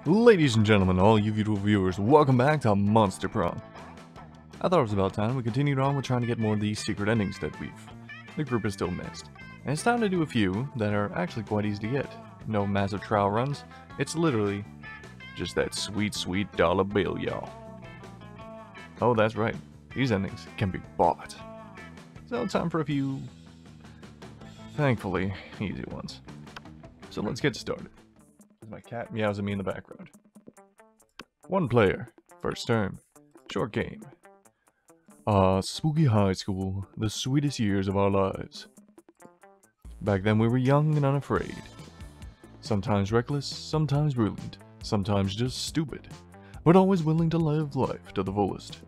Ladies and gentlemen, all you beautiful viewers, welcome back to Monster Prom. I thought it was about time we continued on with trying to get more of these secret endings that the group has still missed. And it's time to do a few that are actually quite easy to get. No massive trial runs, it's literally just that sweet, sweet dollar bill, y'all. Oh, that's right, these endings can be bought. So time for a few, thankfully, easy ones. So let's get started. My cat meows at me in the background. One player. First term. Short game. Spooky high school. The sweetest years of our lives. Back then we were young and unafraid. Sometimes reckless, sometimes brilliant, sometimes just stupid, but always willing to live life to the fullest.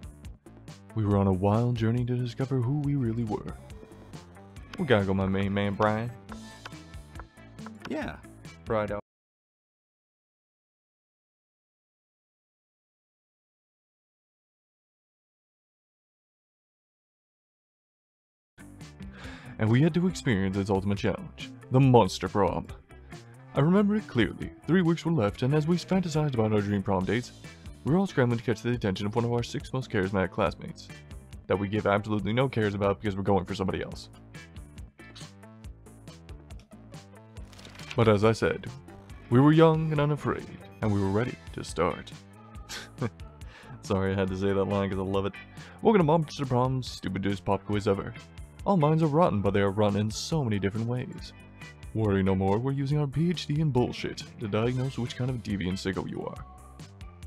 We were on a wild journey to discover who we really were. We gotta go, my main man, Brian. Yeah. Right out. And we had to experience its ultimate challenge, the Monster Prom. I remember it clearly. 3 weeks were left, and as we fantasized about our dream prom dates, we were all scrambling to catch the attention of one of our 6 most charismatic classmates, that we give absolutely no cares about because we're going for somebody else. But as I said, we were young and unafraid, and we were ready to start. Sorry I had to say that line because I love it. Welcome to Monster Prom's stupidest pop quiz ever. All minds are rotten, but they are rotten in so many different ways. Worry no more, we're using our PhD in bullshit to diagnose which kind of deviant sicko you are.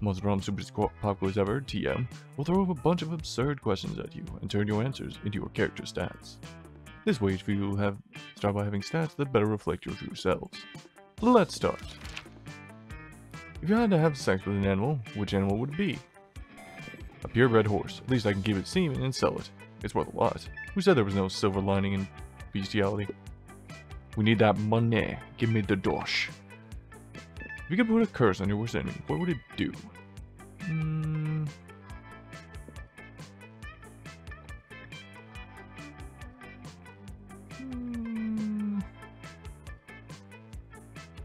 Monster Prom Stupidest Pop Quiz Ever, TM, will throw up a bunch of absurd questions at you and turn your answers into your character stats. This way each of you will start by having stats that better reflect your true selves. Let's start. If you had to have sex with an animal, which animal would it be? A purebred horse. At least I can give it semen and sell it. It's worth a lot. Who said there was no silver lining in bestiality? We need that money. Give me the dosh. If you could put a curse on your worst enemy, what would it do?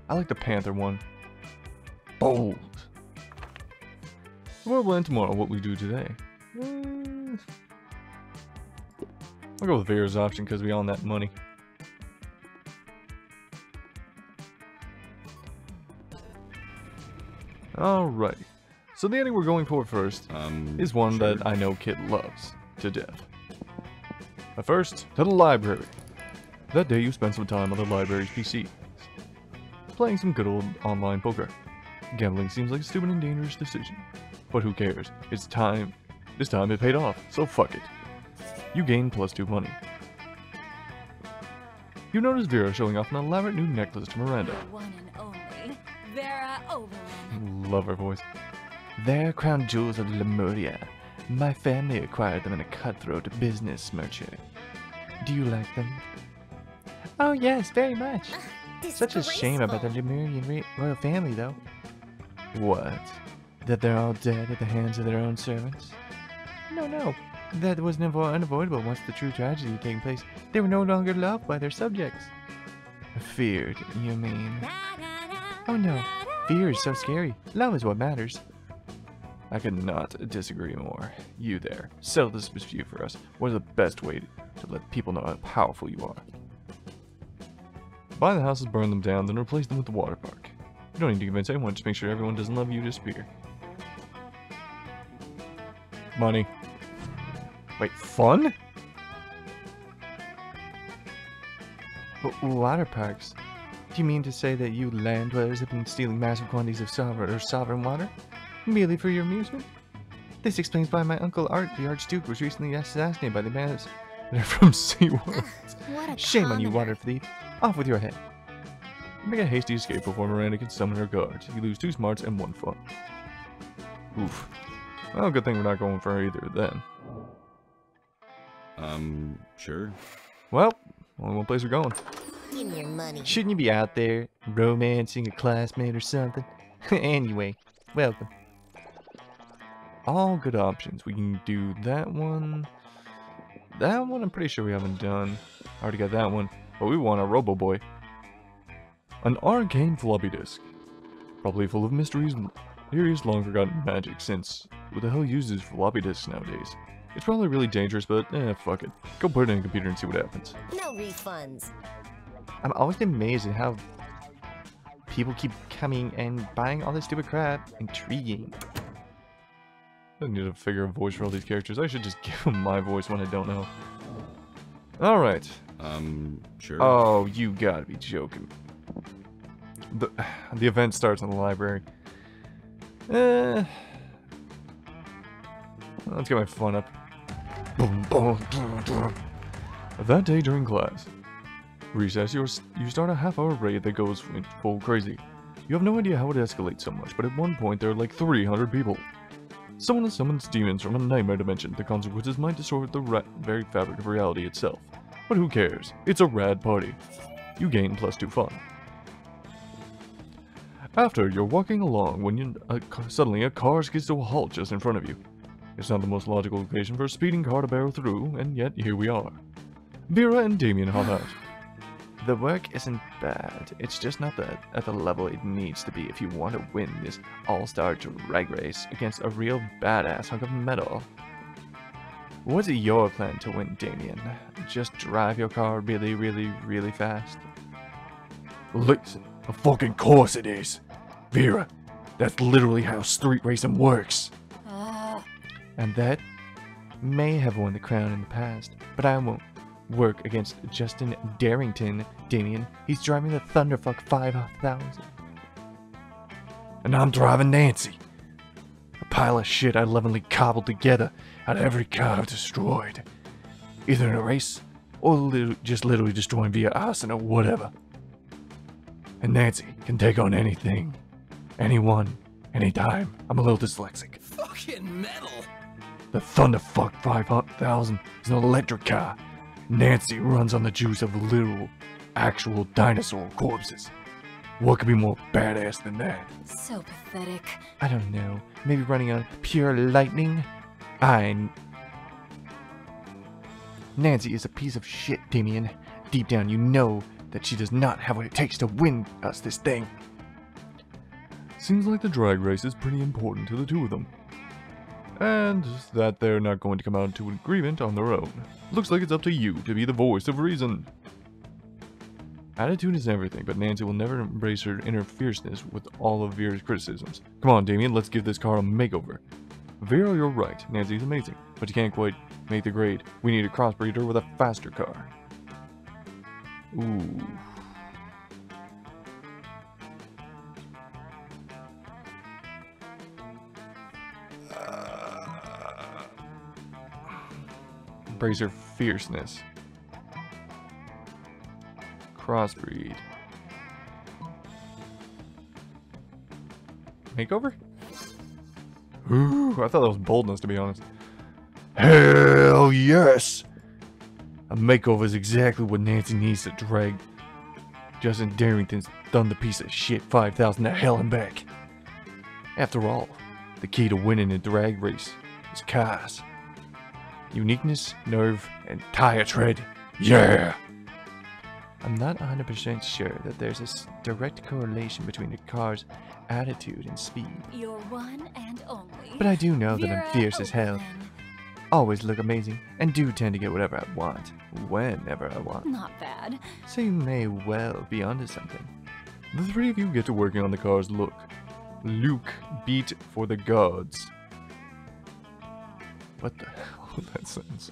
I like the panther one. Bold. The world will end tomorrow. What we do today? I'll go with Vera's option because we own that money. Alright. So the ending we're going for first is one that I know Kit loves to death. But first, to the library. That day you spent some time on the library's PC, playing some good old online poker. Gambling seems like a stupid and dangerous decision. But who cares? It's time. This time it paid off, so fuck it. You gain +2 money. You notice Vera showing off an elaborate new necklace to Miranda. The one and only Vera Oberlin. Love her voice. They're crown jewels of Lemuria. My family acquired them in a cutthroat business merger. Do you like them? Oh yes, very much. Such a shame about the Lemurian royal family, though. What? That they're all dead at the hands of their own servants? No. That was unavoidable once the true tragedy had taken place. They were no longer loved by their subjects. Feared, you mean? Oh no, fear is so scary. Love is what matters. I could not disagree more. You there, settle this dispute for us. What is the best way to let people know how powerful you are? Buy the houses, burn them down, then replace them with the water park. You don't need to convince anyone, just make sure everyone doesn't love you to spear. Money. Wait, fun? Water parks? Do you mean to say that you land dwellers have been stealing massive quantities of sovereign water? Merely for your amusement? This explains why my uncle Art, the Archduke, was recently assassinated by the bandits from SeaWorld. Shame on you, water thief. Off with your head. Make a hasty escape before Miranda can summon her guards. You lose 2 smarts and 1 fun. Oof. Well, good thing we're not going for either then. Sure. Well, only one place we're going. Give me your money. Shouldn't you be out there romancing a classmate or something? Anyway, welcome. All good options. We can do that one. That one I'm pretty sure we haven't done. Already got that one. But we want a Robo Boy. An arcane floppy disk. Probably full of mysteries and mysterious long-forgotten magic, since who the hell uses floppy disks nowadays? It's probably really dangerous, but fuck it. Go put it in a computer and see what happens. No refunds. I'm always amazed at how people keep coming and buying all this stupid crap. Intriguing. I need to figure a voice for all these characters. I should just give them my voice when I don't know. Alright. Sure. Oh, you gotta be joking. The event starts in the library. Let's get my fun up. That day during class. Recess, you start a half-hour raid that goes full crazy. You have no idea how it escalates so much, but at one point there are like 300 people. Someone summons demons from a nightmare dimension. The consequences might distort the very fabric of reality itself. But who cares? It's a rad party. You gain +2 fun. After, you're walking along when suddenly a car skids to a halt just in front of you. It's not the most logical location for a speeding car to barrel through, and yet here we are. Vera and Damien hop out. The work isn't bad, it's just not at the level it needs to be if you want to win this all-star drag race against a real badass hunk of metal. What's your plan to win, Damien? Just drive your car really, really, really fast? Listen, of fucking course it is. Vera, that's literally how street racing works. And that may have won the crown in the past, but I won't work against Justin Darrington, Damien. He's driving the Thunderfuck 5000. And I'm driving Nancy. A pile of shit I lovingly cobbled together out of every car I've destroyed. Either in a race, or just literally destroying via arson or whatever. And Nancy can take on anything. Anyone. Anytime. I'm a little dyslexic. Fucking metal! The Thunderfuck 5000 is an electric car. Nancy runs on the juice of literal, actual dinosaur corpses. What could be more badass than that? So pathetic. I don't know. Maybe running on pure lightning? Nancy is a piece of shit, Damien. Deep down you know that she does not have what it takes to win us this thing. Seems like the drag race is pretty important to the two of them. And that they're not going to come out to an agreement on their own. Looks like it's up to you to be the voice of reason. Attitude is everything, but Nancy will never embrace her inner fierceness with all of Vera's criticisms. Come on, Damien, let's give this car a makeover. Vera, you're right. Nancy's amazing, but you can't quite make the grade. We need a crossbreeder with a faster car. Ooh. Embrace her fierceness. Crossbreed. Makeover? Ooh, I thought that was boldness, to be honest. Hell yes! A makeover is exactly what Nancy needs to drag Justin Darrington's done the piece of shit 5000 to hell and back. After all, the key to winning a drag race is cars. Uniqueness, nerve, and tire tread. Yeah! I'm not 100% sure that there's a direct correlation between a car's attitude and speed. Your one and only. But I do know that I'm Vera fierce as hell. Overland. Always look amazing, and do tend to get whatever I want, whenever I want. Not bad. So you may well be onto something. The three of you get to working on the car's look. Luke beat for the gods. What the hell was that sentence?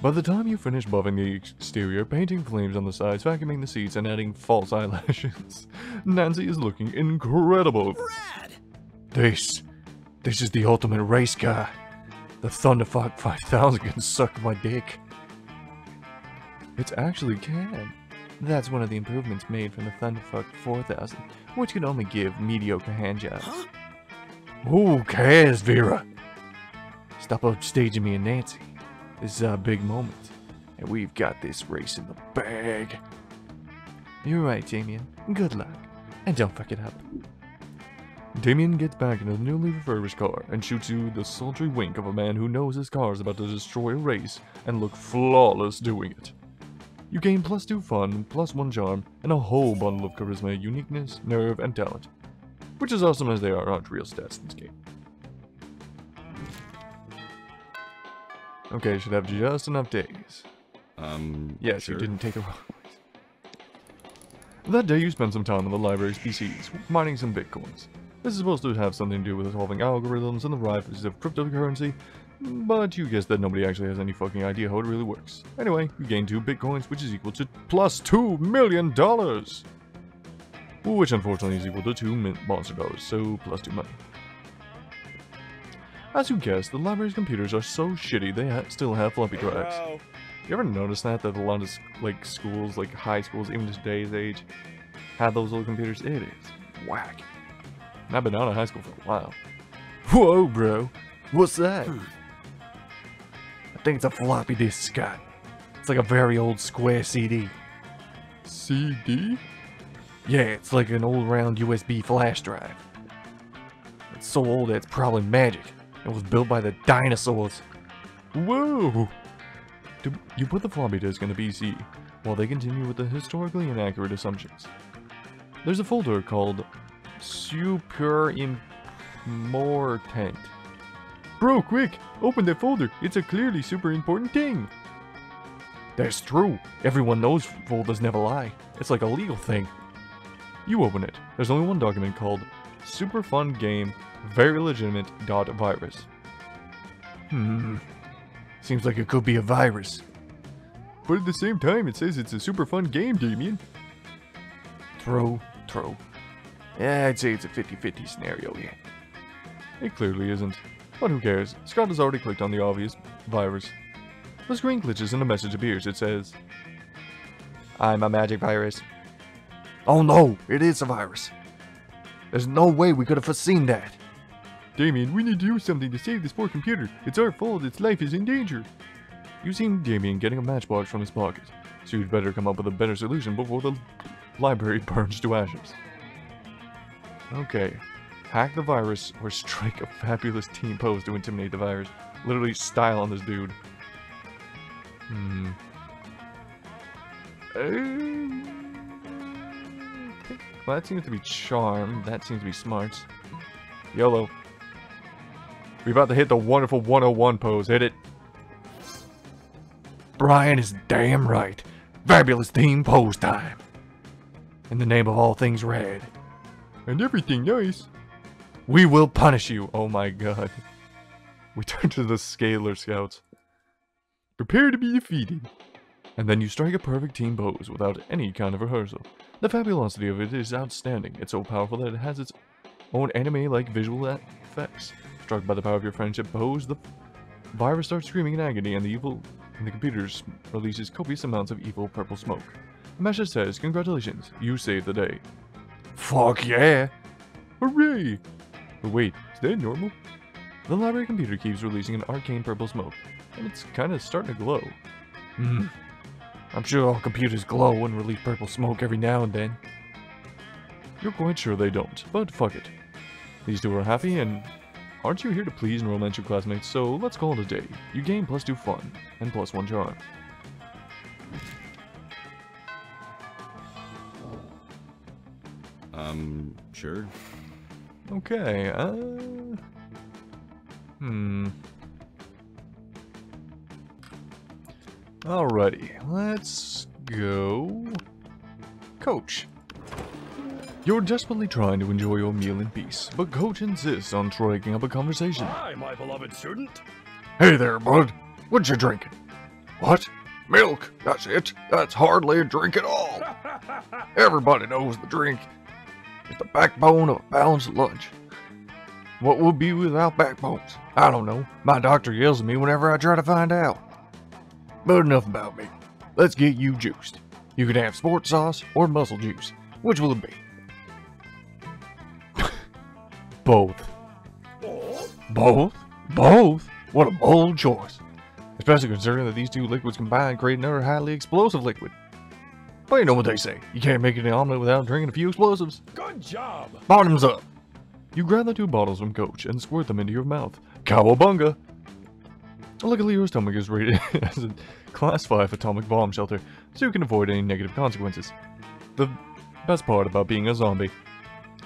By the time you finish buffing the exterior, painting flames on the sides, vacuuming the seats, and adding false eyelashes, Nancy is looking incredible. Rad! This is the ultimate race car. The Thunderfuck 5000 can suck my dick. It actually can. That's one of the improvements made from the Thunderfuck 4000, which can only give mediocre handjobs. Huh? Who cares, Vera? Stop upstaging me and Nancy. This is our big moment, and we've got this race in the bag. You're right, Damien. Good luck, and don't fuck it up. Damien gets back into the newly refurbished car and shoots you the sultry wink of a man who knows his car is about to destroy a race and look flawless doing it. You gain +2 fun, +1 charm, and a whole bundle of charisma, uniqueness, nerve, and talent. which is awesome as they aren't real stats in this game. Okay, should have just enough days. Yes, sure. you didn't take a wrong place. That day you spent some time on the library's PCs, mining some bitcoins. This is supposed to have something to do with solving algorithms and the rise of cryptocurrency, but you guess that nobody actually has any fucking idea how it really works. Anyway, you gain 2 bitcoins, which is equal to plus $2 million! Which unfortunately is equal to 2 monster dollars, so plus 2 money. As you guessed, the library's computers are so shitty they still have floppy drives. You ever notice that a lot of schools, like high schools, even today's age, have those old computers? It is whack. And I've been out of high school for a while. Whoa, bro. What's that? I think it's a floppy disk, Scott. It's like a very old square CD. CD? Yeah, it's like an old round USB flash drive. It's so old that it's probably magic. It was built by the dinosaurs. Whoa! You put the floppy disk in the PC while they continue with the historically inaccurate assumptions. There's a folder called Super Important. Bro, quick! Open that folder! It's a clearly super important thing! That's true. Everyone knows folders never lie. It's like a legal thing. You open it. There's only one document called Super Fun Game Very Legitimate .virus. Seems like it could be a virus. But at the same time, it says it's a super fun game, Damien. True. Yeah, I'd say it's a 50-50 scenario, yeah. It clearly isn't. But who cares? Scott has already clicked on the obvious virus. The screen glitches and a message appears. It says, I'm a magic virus. Oh no, it is a virus. There's no way we could have foreseen that. Damien, we need to do something to save this poor computer. It's our fault, its life is in danger. You seen Damien getting a matchbox from his pocket, so you'd better come up with a better solution before the library burns to ashes. Okay. Hack the virus or strike a fabulous team pose to intimidate the virus. Literally style on this dude. Well, that seems to be charm. That seems to be smarts. YOLO. We're about to hit the wonderful 101 pose. Hit it. Brian is damn right. Fabulous team pose time. In the name of all things red. And everything nice. We will punish you. Oh my god. We turn to the Scalar Scouts. Prepare to be defeated. And then you strike a perfect team pose without any kind of rehearsal. The fabulosity of it is outstanding. It's so powerful that it has its own anime-like visual effects. Struck by the power of your friendship pose, the virus starts screaming in agony and the computer releases copious amounts of evil purple smoke. The message says, congratulations, you saved the day. Fuck yeah! Hooray! But wait, is that normal? The library computer keeps releasing an arcane purple smoke, and it's kinda starting to glow. I'm sure all computers glow and release purple smoke every now and then. You're quite sure they don't, but fuck it. These two are happy, and aren't you here to please and romance your classmates, so let's call it a day. You gain +2 fun, and +1 charm. Sure. Okay, Alrighty, let's go. Coach. You're desperately trying to enjoy your meal in peace, but Coach insists on striking up a conversation. Hi, my beloved student. Hey there, bud. What you drinking? What? Milk. That's it. That's hardly a drink at all. Everybody knows the drink is the backbone of a balanced lunch. What would be without backbones? I don't know. My doctor yells at me whenever I try to find out. But enough about me. Let's get you juiced. You can have sports sauce or muscle juice. Which will it be? Both. Both? Both? What a bold choice. Especially considering that these two liquids combined create another highly explosive liquid. But you know what they say. You can't make an omelet without drinking a few explosives. Good job. Bottoms up. You grab the 2 bottles from Coach and squirt them into your mouth. Cowabunga! Luckily your stomach is rated as a Class 5 atomic bomb shelter, so you can avoid any negative consequences. The best part about being a zombie.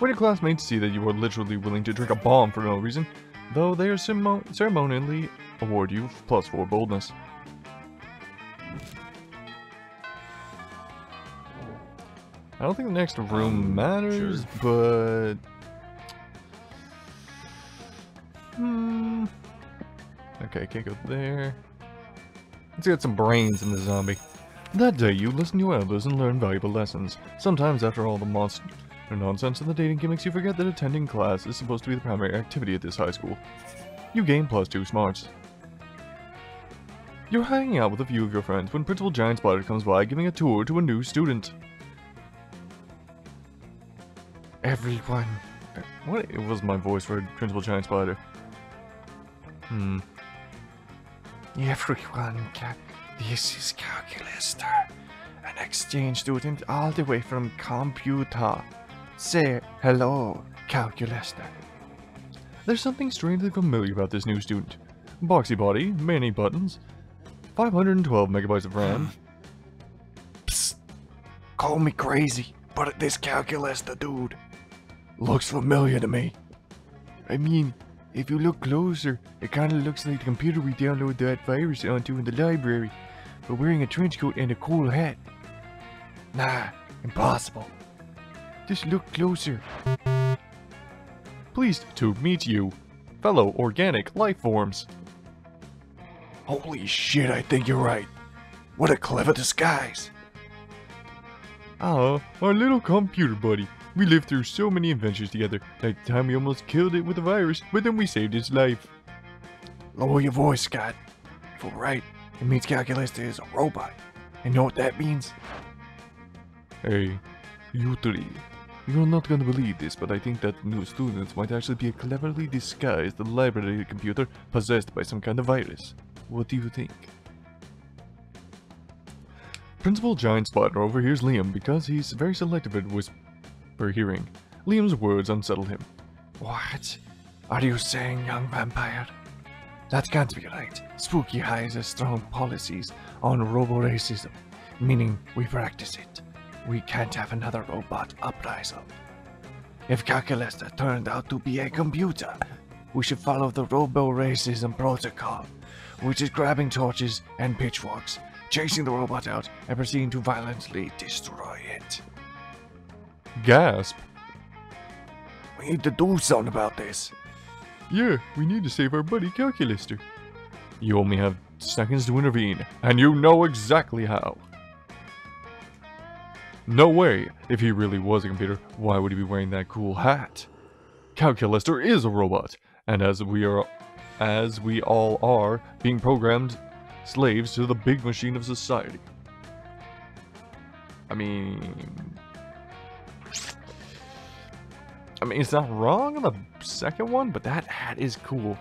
When your classmates see that you are literally willing to drink a bomb for no reason, though they are ceremonially award you +4 boldness. I don't think the next room matters, sure. but... Okay, can't go there. Let's get some brains in the zombie. That day, you listen to elders and learn valuable lessons. Sometimes, after all the monster nonsense and the dating gimmicks, you forget that attending class is supposed to be the primary activity at this high school. You gain +2 smarts. You're hanging out with a few of your friends when Principal Giant Spider comes by giving a tour to a new student. Everyone. What was my voice for Principal Giant Spider? Everyone, this is Calculester, an exchange student all the way from computer. Say hello, Calculester. There's something strangely familiar about this new student. Boxy body, many buttons, 512 megabytes of RAM. Psst. Call me crazy, but this Calculester dude looks familiar to me. I mean, if you look closer, it kinda looks like the computer we downloaded that virus onto in the library, but wearing a trench coat and a cool hat. Nah, impossible. Just look closer. Pleased to meet you, fellow organic life forms. Holy shit, I think you're right. What a clever disguise. Ah, our little computer buddy. We lived through so many adventures together. Like the time we almost killed it with a virus, but then we saved its life. Lower your voice, Scott. If we're right, it means Calculester is a robot. And know what that means? Hey, you three. You're not gonna believe this, but I think that new student might actually be a cleverly disguised library computer possessed by some kind of virus. What do you think? Principal Giant Spider overhears Liam because he's very selective at whisper hearing. Liam's words unsettle him. What are you saying, young vampire? That can't be right. Spooky High has strong policies on robo-racism, meaning we practice it. We can't have another robot uprising. If Calculester turned out to be a computer, we should follow the robo-racism protocol, which is grabbing torches and pitchforks, chasing the robot out, and proceeding to violently destroy it. Gasp. We need to do something about this. Yeah, we need to save our buddy Calculester. You only have seconds to intervene, and you know exactly how. No way! If he really was a computer, why would he be wearing that cool hat? Calculester is a robot, and as we all are, being programmed slaves to the big machine of society. I mean, it's not wrong on the second one, but that hat is cool.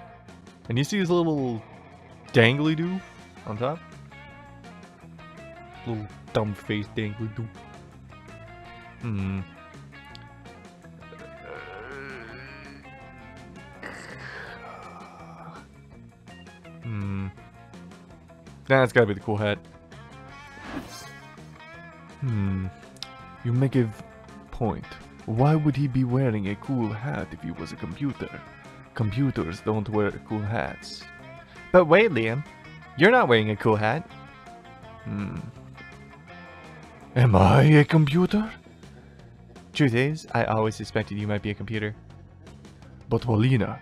And you see his little dangly-doo on top? Little dumb-faced dangly-doo. That's gotta be the cool hat. You make a point. Why would he be wearing a cool hat if he was a computer? Computers don't wear cool hats. But wait, Liam. You're not wearing a cool hat. Am I a computer? Truth is, I always suspected you might be a computer. But Walina,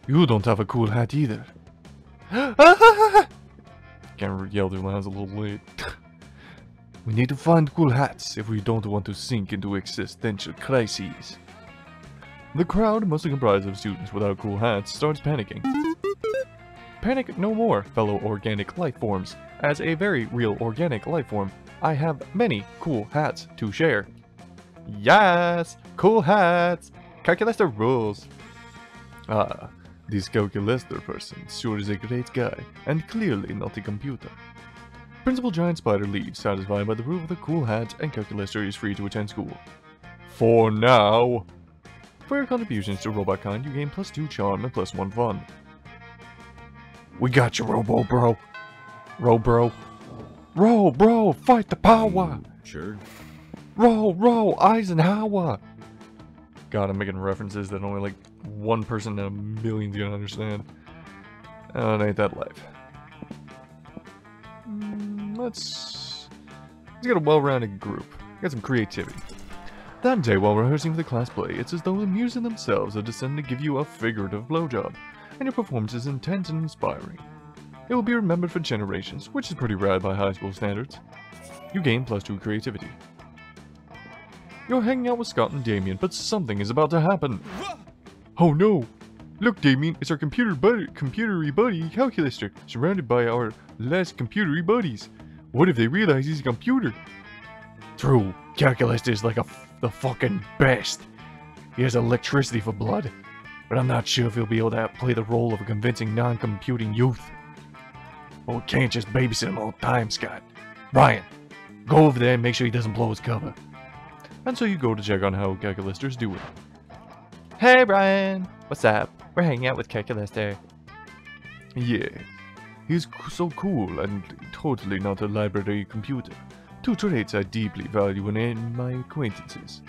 you don't have a cool hat either. Can't yell too loud, it's a little late. We need to find cool hats if we don't want to sink into existential crises. The crowd, mostly comprised of students without cool hats, starts panicking. Panic no more, fellow organic life forms. As a very real organic life form, I have many cool hats to share. Yes! Cool hats! Calculester rules! Ah, this Calculester person sure is a great guy, and clearly not a computer. Principal Giant Spider leaves, satisfied by the proof of the cool hat, and Calculester is free to attend school. For now! For your contributions to RobotCon, you gain +2 charm and +1 fun. We got you, Robo Bro. Bro, fight the power! Sure. Eisenhower! God, I'm making references that only like one person in a million's gonna understand. Oh, it ain't that life. Let's get a well-rounded group. Get some creativity. That day, while rehearsing for the class play, it's as though the muse themselves are descending to give you a figurative blowjob, and your performance is intense and inspiring. It will be remembered for generations, which is pretty rad by high school standards. You gain +2 creativity. You're hanging out with Scott and Damien, but something is about to happen. Oh no! Look, Damien, it's our computery buddy, Calculester, surrounded by our less computery buddies. What if they realize he's a computer? True, Calculester is like the fucking best. He has electricity for blood, but I'm not sure if he'll be able to play the role of a convincing non-computing youth. But we can't just babysit him all the time, Scott. Brian, go over there and make sure he doesn't blow his cover. And so you go to check on how Calculester's doing. Hey Brian, what's up? We're hanging out with Calculester. Yeah, he's so cool and totally not a library computer. 2 traits I deeply value in my acquaintances.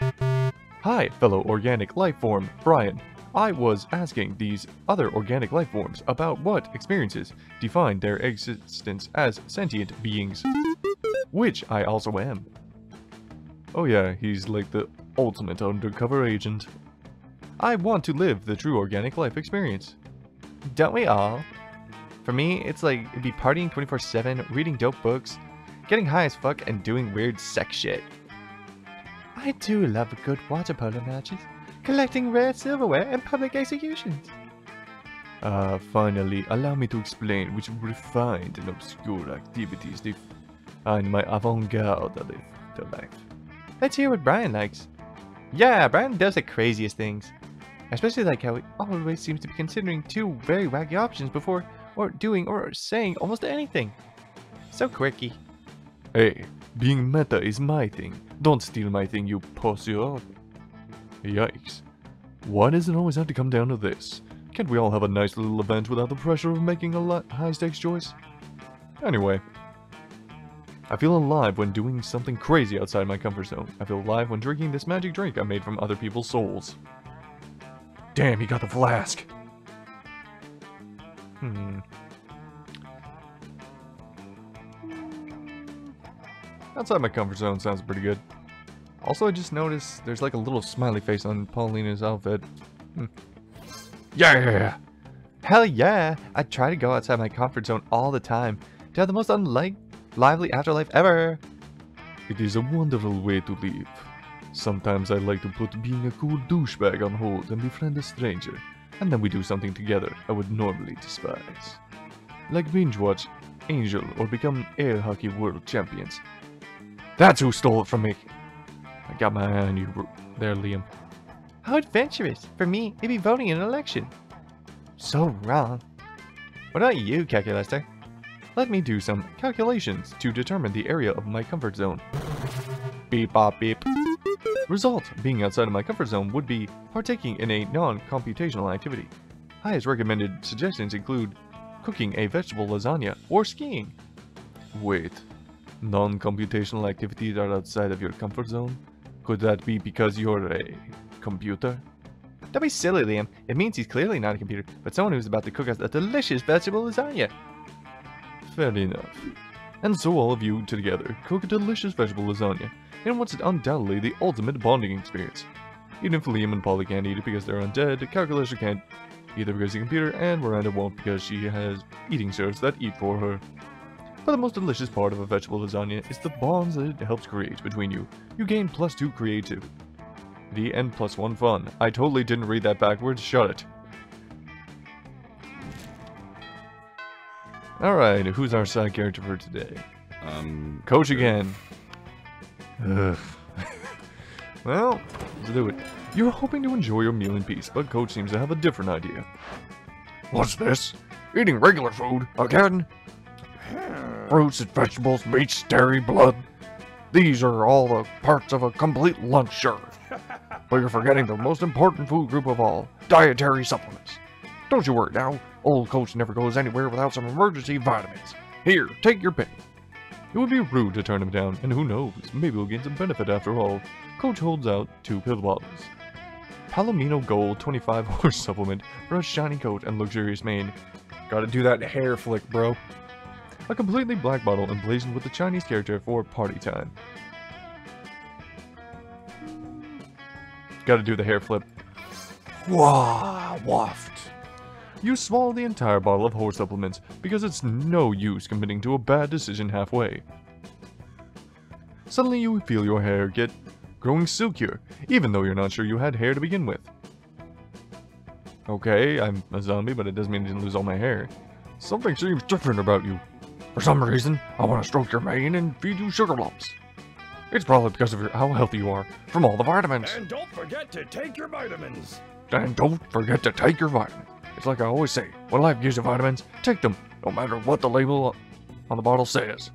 Hi, fellow organic life form, Brian. I was asking these other organic life forms about what experiences define their existence as sentient beings, which I also am. Oh yeah, he's like the ultimate undercover agent. I want to live the true organic life experience. Don't we all? For me, it's like it'd be partying 24/7, reading dope books, getting high as fuck, and doing weird sex shit. I do love a good water polo matches, collecting rare silverware, and public executions. Finally, allow me to explain which refined and obscure activities define my avant-garde of life. Let's hear what Brian likes. Yeah, Brian does the craziest things. I especially like how he always seems to be considering 2 very wacky options before or doing or saying almost anything. So quirky. Hey, being meta is my thing. Don't steal my thing, you pussy. Yikes. Why does it always have to come down to this? Can't we all have a nice little event without the pressure of making a high-stakes choice? Anyway. I feel alive when doing something crazy outside my comfort zone. I feel alive when drinking this magic drink I made from other people's souls. Damn, he got the flask! Outside my comfort zone sounds pretty good. Also, I just noticed there's like a little smiley face on Paulina's outfit. Yeah! Hell yeah! I try to go outside my comfort zone all the time to have the most lively afterlife ever! It is a wonderful way to live. Sometimes I like to put being a cool douchebag on hold and befriend a stranger, and then we do something together I would normally despise. Like binge watch Angel or become air hockey world champions. That's who stole it from me! I got my eye on you there, Liam. How adventurous! For me, it'd be voting in an election. So wrong. What about you, Calculester? Let me do some calculations to determine the area of my comfort zone. Beep bop beep. Result, being outside of my comfort zone would be partaking in a non-computational activity. Highest recommended suggestions include cooking a vegetable lasagna or skiing. Wait, non-computational activities are outside of your comfort zone? Could that be because you're a computer? Don't be silly, Liam. It means he's clearly not a computer, but someone who's about to cook us a delicious vegetable lasagna. Fair enough. And so all of you together cook a delicious vegetable lasagna in what's undoubtedly the ultimate bonding experience. Even if Liam and Polly can't eat it because they're undead, Calculester can't either because he's a computer, and Miranda won't because she has eating servs that eat for her. But the most delicious part of a vegetable lasagna is the bonds that it helps create between you. You gain +2 creativity and +1 fun. I totally didn't read that backwards, shut it. Alright, who's our side character for today? Coach again. Ugh. Well, let's do it. You're hoping to enjoy your meal in peace, but Coach seems to have a different idea. What's this? Eating regular food again? Fruits and vegetables, meats, dairy, blood. These are all the parts of a complete lunch, sure. But you're forgetting the most important food group of all, dietary supplements. Don't you worry now, old Coach never goes anywhere without some emergency vitamins. Here, take your pick. It would be rude to turn him down, and who knows, maybe we'll gain some benefit after all. Coach holds out 2 pill bottles. Palomino Gold 25 horse supplement for a shiny coat and luxurious mane. Gotta do that hair flick, bro. A completely black bottle emblazoned with the Chinese character for party time. Gotta do the hair flip. Wah, waft. You swallow the entire bottle of horse supplements because it's no use committing to a bad decision halfway. Suddenly you feel your hair get growing silkier, even though you're not sure you had hair to begin with. Okay, I'm a zombie, but it doesn't mean I didn't lose all my hair. Something seems different about you. For some reason, I want to stroke your mane and feed you sugar lumps. It's probably because of how healthy you are, from all the vitamins. And don't forget to take your vitamins. And don't forget to take your vitamins. It's like I always say, when life gives you vitamins, take them, no matter what the label on the bottle says.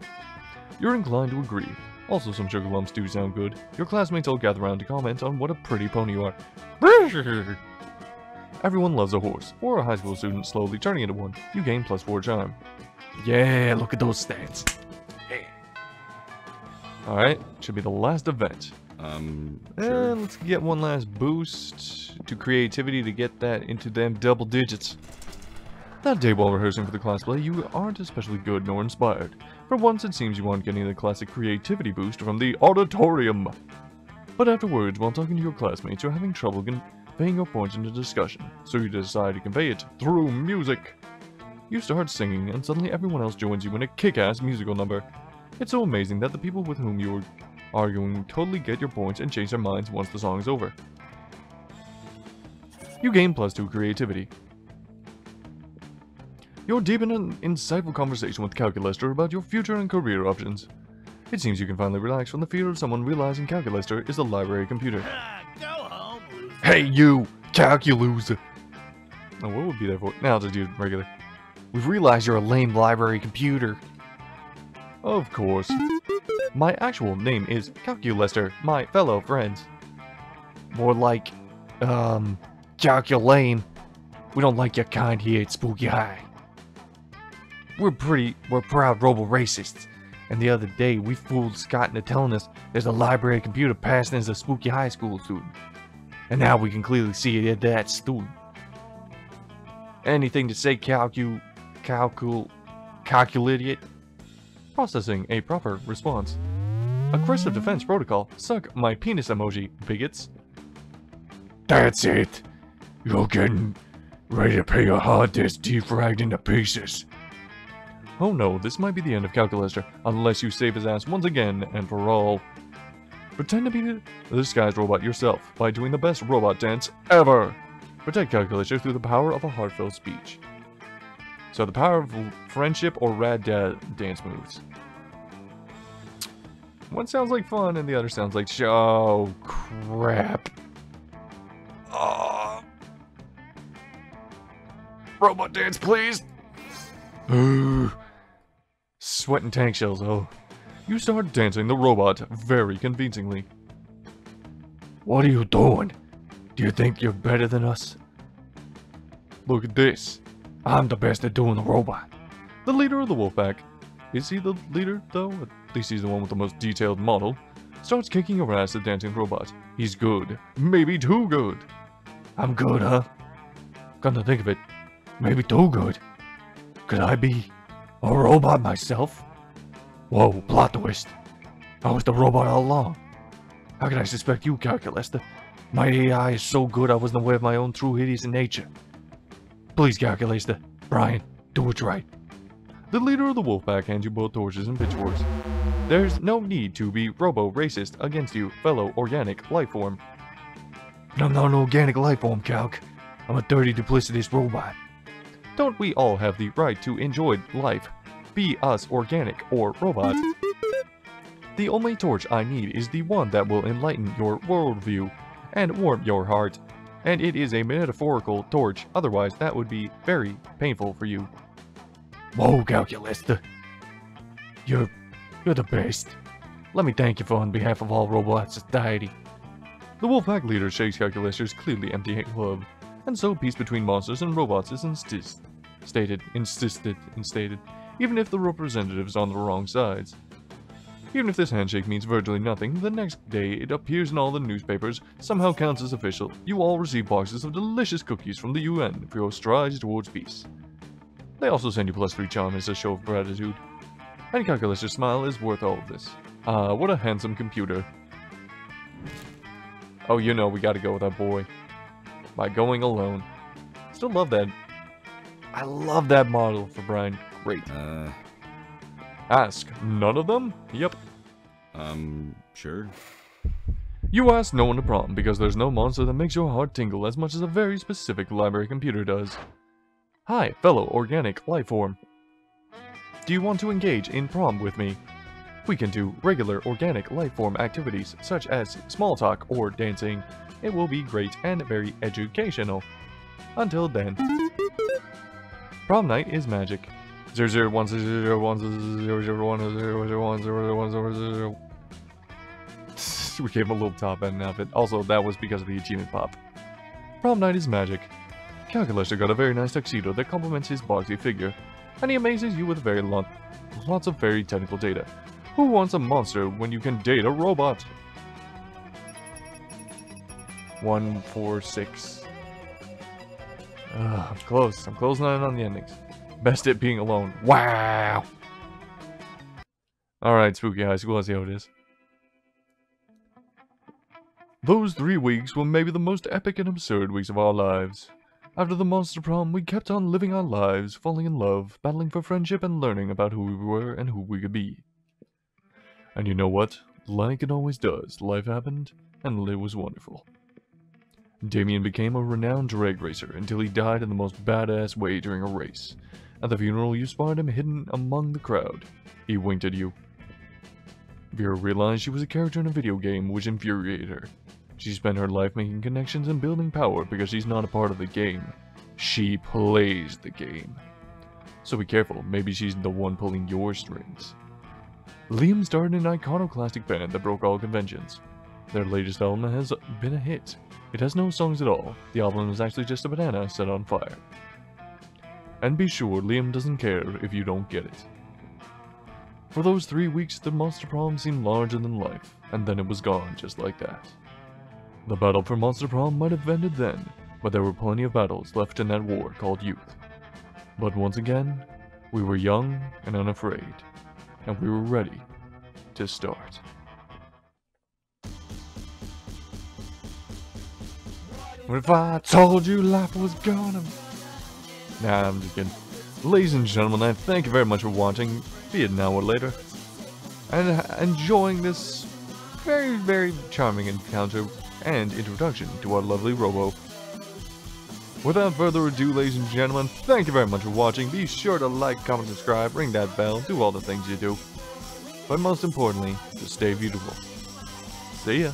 You're inclined to agree. Also, some sugar lumps do sound good. Your classmates all gather around to comment on what a pretty pony you are. Everyone loves a horse, or a high school student slowly turning into one. You gain +4 charm. Yeah, look at those stats. Yeah. Alright, should be the last event. Sure. Let's get one last boost to creativity to get that into them double digits. That day while rehearsing for the class play, you aren't especially good nor inspired. For once, it seems you aren't getting the classic creativity boost from the auditorium. But afterwards, while talking to your classmates, you're having trouble conveying your points into discussion, so you decide to convey it through music. You start singing, and suddenly everyone else joins you in a kick-ass musical number. It's so amazing that the people with whom you are arguing totally get your points and change their minds once the song is over. You gain +2 creativity. You're deep in an insightful conversation with Calculester about your future and career options. It seems you can finally relax from the fear of someone realizing Calculester is a library computer. Go home, loser. Hey you, Calculus. Now what would be there for? Now I'll just do regular. We've realized you're a lame library computer. Of course. My actual name is Calculester, my fellow friends. More like, Calculame. We don't like your kind here at Spooky High. We're proud robo-racists. And the other day, we fooled Scott into telling us there's a library computer passing as a Spooky High School student. And now we can clearly see it at that student. Anything to say calculate? Processing a proper response. Aggressive defense protocol. Suck my penis emoji, bigots. That's it. You're getting ready to pay a hard disk defragged into pieces. Oh no, this might be the end of Calculester, unless you save his ass once again and for all. Pretend to be the disguised robot yourself by doing the best robot dance ever. Protect Calculester through the power of a heartfelt speech. So the power of friendship or rad dance moves. One sounds like fun and the other sounds like oh crap. Robot dance, please. Sweat and tank shells, oh. You start dancing the robot very convincingly. What are you doing? Do you think you're better than us? Look at this. I'm the best at doing the robot. The leader of the wolf pack. Is he the leader, though? At least he's the one with the most detailed model. Starts kicking your ass at dancing robot. He's good. Maybe too good. I'm good, huh? Come to think of it, maybe too good. Could I be a robot myself? Whoa, plot twist. I was the robot all along. How could I suspect you, Calculester? My AI is so good I wasn't aware of my own true hideous nature. Please, Calculester. Brian, do what's right. The leader of the wolf pack hands you both torches and pitchforks. There's no need to be robo-racist against you, fellow organic lifeform. But I'm not an organic lifeform, Calc. I'm a dirty, duplicitous robot. Don't we all have the right to enjoy life? Be us organic or robot. The only torch I need is the one that will enlighten your worldview and warm your heart. And it is a metaphorical torch, otherwise that would be very painful for you. Whoa, Calculester. You're the best. Let me thank you for on behalf of all robot society. The Wolfpack leader shakes Calculester's clearly empty glove, and so peace between monsters and robots is insisted, even if the representatives on the wrong sides. Even if this handshake means virtually nothing, the next day it appears in all the newspapers, somehow counts as official. You all receive boxes of delicious cookies from the UN for your strides towards peace. They also send you +3 charm as a show of gratitude. And Calculester's smile is worth all of this. Ah, what a handsome computer. Oh, you know, we gotta go with that boy. By going alone. Still love that. I love that model for Brian. Great. Ask none of them? Yep. Sure. You ask no one to prom because there's no monster that makes your heart tingle as much as a very specific library computer does. Hi, fellow organic life form. Do you want to engage in prom with me? We can do regular organic life form activities such as small talk or dancing. It will be great and very educational. Until then. Prom night is magic. 00100100100101010. We gave him a little top end outfit. Also, that was because of the achievement pop. Prom night is magic. Calculester got a very nice tuxedo that complements his boxy figure, and he amazes you with lots of very technical data. Who wants a monster when you can date a robot? 146. I'm close. I'm closing in on the endings. Best it being alone. Wow! Alright, Spooky High School, let's see how it is. Those 3 weeks were maybe the most epic and absurd weeks of our lives. After the monster prom, we kept on living our lives, falling in love, battling for friendship, and learning about who we were and who we could be. And you know what? Like it always does, life happened, and it was wonderful. Damien became a renowned drag racer until he died in the most badass way during a race. At the funeral, you spotted him hidden among the crowd. He winked at you. Vera realized she was a character in a video game, which infuriated her. She spent her life making connections and building power because she's not a part of the game. She plays the game. So be careful, maybe she's the one pulling your strings. Liam started an iconoclastic band that broke all conventions. Their latest album has been a hit. It has no songs at all. The album is actually just a banana set on fire. And be sure Liam doesn't care if you don't get it. For those 3 weeks, the monster prom seemed larger than life, and then it was gone just like that. The battle for monster prom might have ended then, but there were plenty of battles left in that war called youth. But once again, we were young and unafraid, and we were ready to start. What if I told you life was gonna... Nah, I'm just kidding. Ladies and gentlemen, I thank you very much for watching, be it now or later, and enjoying this very, very charming encounter and introduction to our lovely Robo. Without further ado, ladies and gentlemen, thank you very much for watching. Be sure to like, comment, subscribe, ring that bell, do all the things you do. But most importantly, to stay beautiful. See ya.